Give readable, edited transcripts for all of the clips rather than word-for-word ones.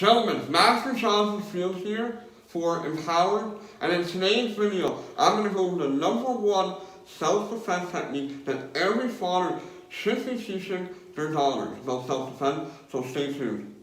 Gentlemen, Master Johnson Field here for Empowered, and in today's video, I'm going to go over the number one self-defense technique that every father should be teaching their daughters about self-defense, so stay tuned.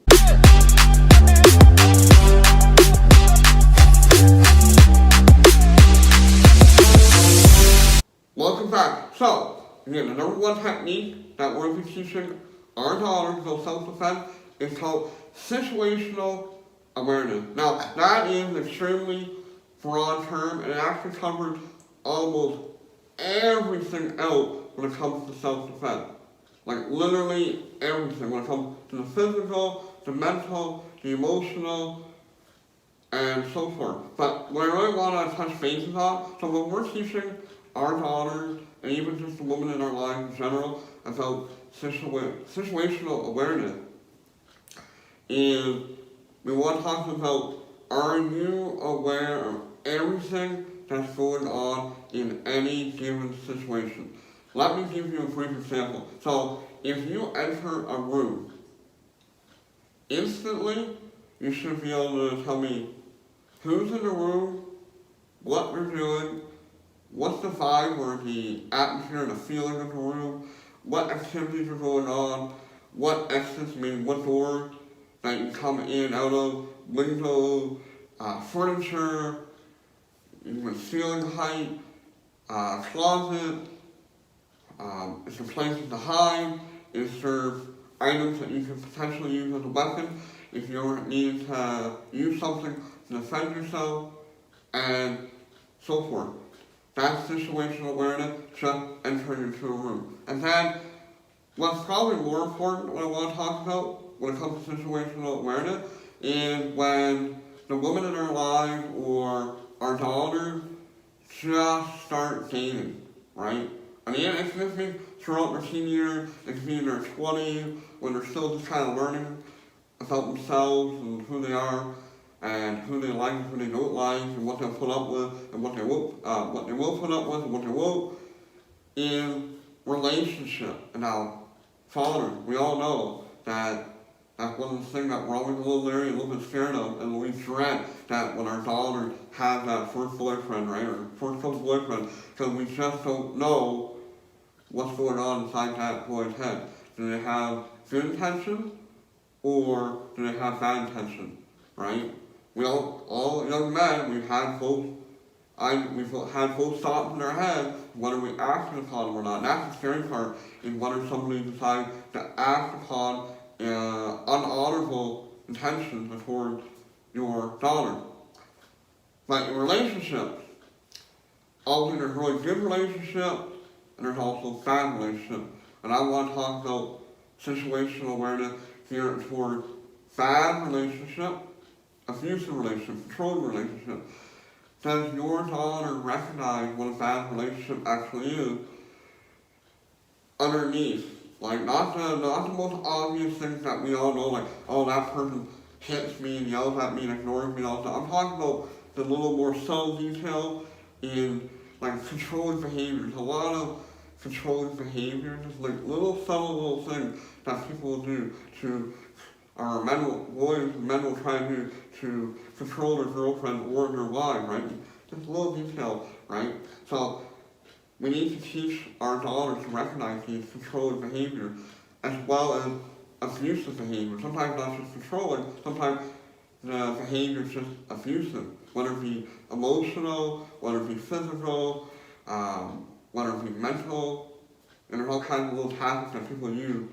Welcome back. So, again, the number one technique that we're going to be teaching our daughters about self-defense is called situational awareness. Now, that is an extremely broad term, and it actually covers almost everything else when it comes to self-defense. Like literally everything when it comes to the physical, the mental, the emotional, and so forth. But what I really want to touch bases on, so when we're teaching our daughters, and even just the women in our lives in general, about situational awareness, is we want to talk about, are you aware of everything that's going on in any given situation? Let me give you a brief example. So, if you enter a room, instantly you should be able to tell me who's in the room, what they're doing, what's the vibe or the atmosphere and the feeling of the room, what activities are going on, what exits mean, what doors that you come in, out of, windows, furniture, even ceiling height, closet, is there places to hide, is there items that you can potentially use as a weapon if you ever need to use something to defend yourself, and so forth. That's situational awareness, just entering into a room. And then, what's probably more important, what I want to talk about when it comes to situational awareness, is when the women in our lives or our daughters just start dating, right? I mean, it can be throughout their teen years, it can be in their 20s, when they're still just kind of learning about themselves and who they are, and who they like and who they don't like, and what they'll put up with, and what they will put up with, and what they won't, in relationship. And now, fathers, we all know that that's one of the things that we're always a little leery, a little bit scared of, and we dread that when our daughters have that first boyfriend, right, or first couple boyfriend, because we just don't know what's going on inside that boy's head. Do they have good intentions, or do they have bad intentions, right? We all young men, we've had both thoughts in our head, whether we acted upon them or not. And that's the scary part, is whether somebody decides to act upon unhonorable intentions towards your daughter. But in relationships, also there's really good relationships, and there's also bad relationships. And I want to talk about situational awareness here towards bad relationship, abusive relationship, controlling relationship. Does your daughter recognize what a bad relationship actually is underneath? Like, not the most obvious things that we all know, like, oh, that person hits me and yells at me and ignores me and all that. I'm talking about the little more subtle detail in, like, controlling behaviors. A lot of controlling behaviors is like subtle things that people do to, or men will try to do to control their girlfriend or their wife, right? Just a little detail, right? So, we need to teach our daughters to recognize these controlling behaviors as well as abusive behavior. Sometimes not just controlling, sometimes the behavior is just abusive, whether it be emotional, whether it be physical, whether it be mental, and there's all kinds of little tactics that people use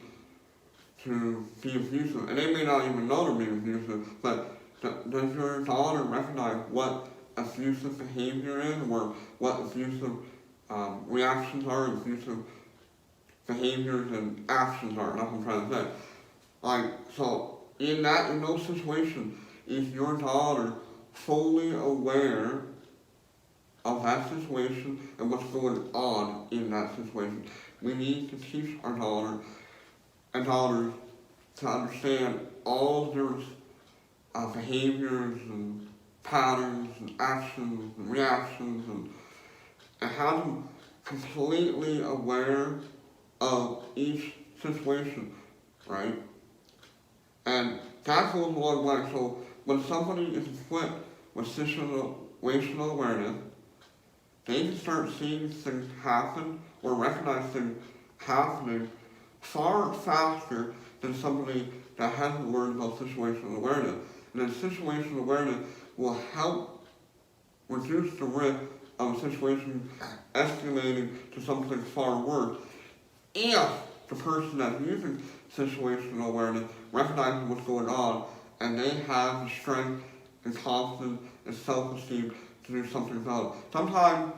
to be abusive. And they may not even know they're being abusive, but does your daughter recognize what abusive behavior is, or what abusive reactions are, abusive behaviors and actions are? That's what I'm trying to say. Like, so in those situations, is your daughter fully aware of that situation and what's going on in that situation? We need to teach our daughters to understand all the different behaviors and patterns and actions and reactions, and have them completely aware of each situation, right? And that goes a long way. So when somebody is equipped with situational awareness, they can start seeing things happen or recognize things happening far faster than somebody that hasn't learned about situational awareness. And then situational awareness will help reduce the risk of a situation escalating to something far worse if the person that's using situational awareness recognizes what's going on and they have the strength and confidence and self-esteem to do something about it. Sometimes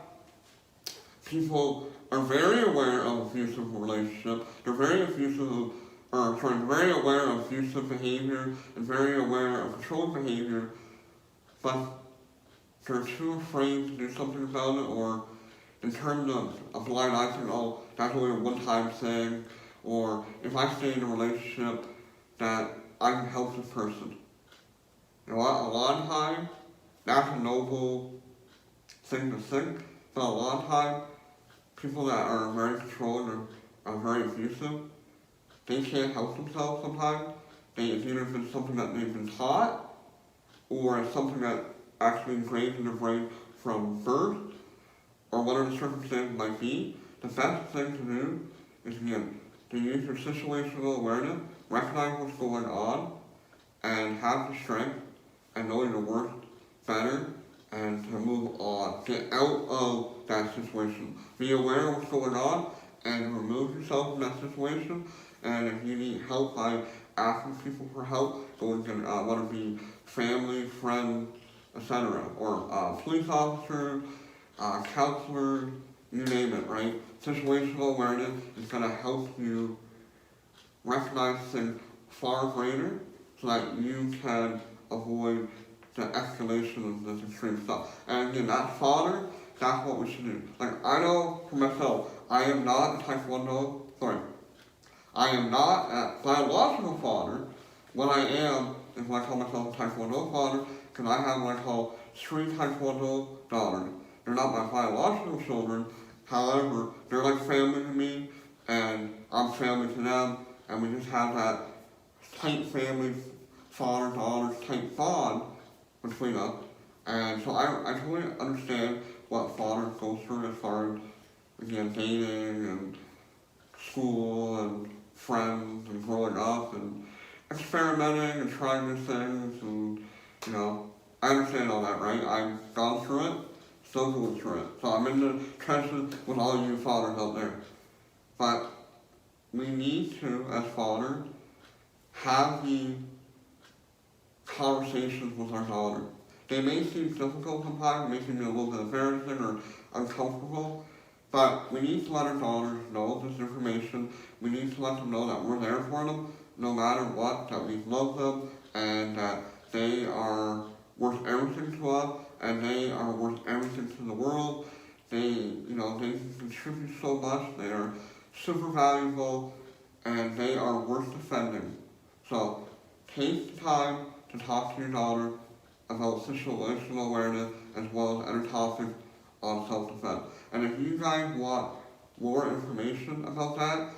people are very aware of abusive relationships, they're very very aware of abusive behavior and very aware of controlling behavior, but they're too afraid to do something about it, or in terms of a blind eye saying, oh, that's only a one-time thing, or if I stay in a relationship that I can help this person. You know what, a lot of times, that's a noble thing to think, but a lot of times, people that are very controlling or are very abusive, they can't help themselves sometimes. It's either been something that they've been taught, or it's something that actually ingrained in their brain from birth, or whatever the circumstance might be. The best thing to do is, again, to use your situational awareness, recognize what's going on, and have the strength and know your worth better, and to move on. Get out of that situation. Be aware of what's going on, and remove yourself from that situation. And if you need help by asking people for help, so it can whether it be family, friends, etc., or police officers, counselors, you name it, right? Situational awareness is going to help you recognize things far greater so that you can avoid the escalation of this extreme stuff. And again, that father, that's what we should do. Like, I know for myself, I am not a I am not a biological father. What I am is what I call myself a Taekwondo father, because I have what I call 3 Taekwondo daughters. They're not my biological children, however, they're like family to me, and I'm family to them, and we just have that tight family, father-daughter type bond between us. And so I totally understand what fathers go through as far as, again, dating and school and friends and growing up and experimenting and trying new things, and, you know, I understand all that, right? I've gone through it, still going through it. So I'm in the trenches with all you fathers out there. But we need to, as fathers, have the conversations with our daughters. They may seem difficult sometimes, may seem a little bit embarrassing or uncomfortable, but we need to let our daughters know this information. We need to let them know that we're there for them, no matter what, that we love them, and that they are worth everything to us, and they are worth everything to the world. They contribute so much, they are super valuable, and they are worth defending. So, take the time to talk to your daughter about situational awareness as well as other topics on self-defense. And if you guys want more information about that,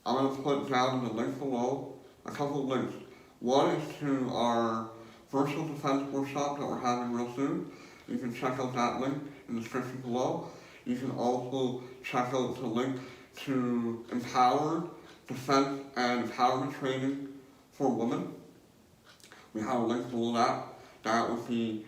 I'm going to put down in the link below a couple of links. One is to our virtual defense workshop that we're having real soon. You can check out that link in the description below. You can also check out the link to Empowered Defense and Empowerment Training for Women. We have a link below that. That would be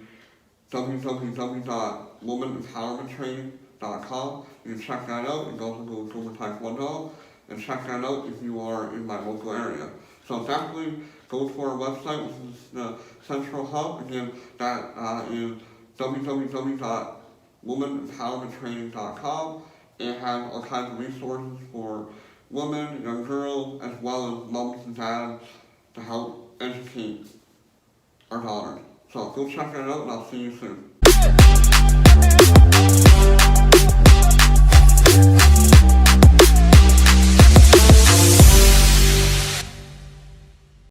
www.womanempowermenttraining.com. You can check that out. You can also go to Taekwondo and check that out if you are in my local area. So definitely go to our website, which is the Central Hub. Again, that is www.womanempowermenttraining.com. It has all kinds of resources for women, young girls, as well as moms and dads to help educate our daughters. So go check that out, and I'll see you soon.